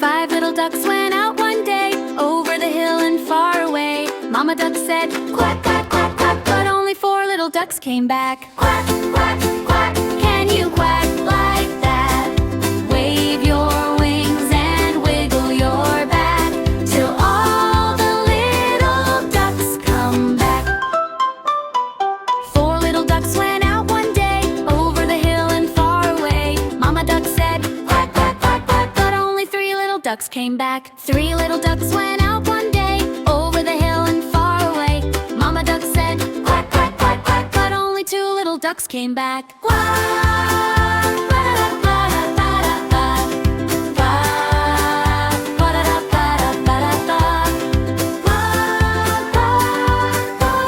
5 little ducks went out one day, over the hill and far away. Mama duck said, quack, quack, quack, quack, but only 4 little ducks came back. Quack, quack, quack, can you quack like that? Wave your wings and wiggle your back, till all the little ducks come back. 4 little ducks went out one day, over the hill and far away. Mama duck said, quack, quack, quack, quack, but only 3 little ducks came back. 3 little ducks went out one day, over the hill and far away. Mama duck said, quack, quack, quack, quack, but only 2 little ducks came back. Quack, ba-da-da-ba-da-ba-da-ba, quack, ba-da-da-ba-da-ba-da-ba, quack, quack, quack.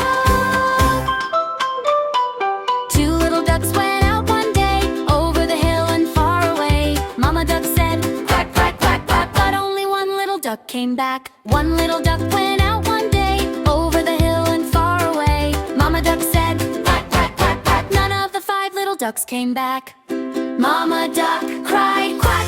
2 little ducks went out one day, over the hill and far away. Mama duck said, quack, quack, quack, quack, but only 1 little duck came back. 1 little duck went out one day, over the hill and far away. Mama duck said, quack, quack, quack, quack, none of the 5 little ducks came back. Mama duck cried, quack,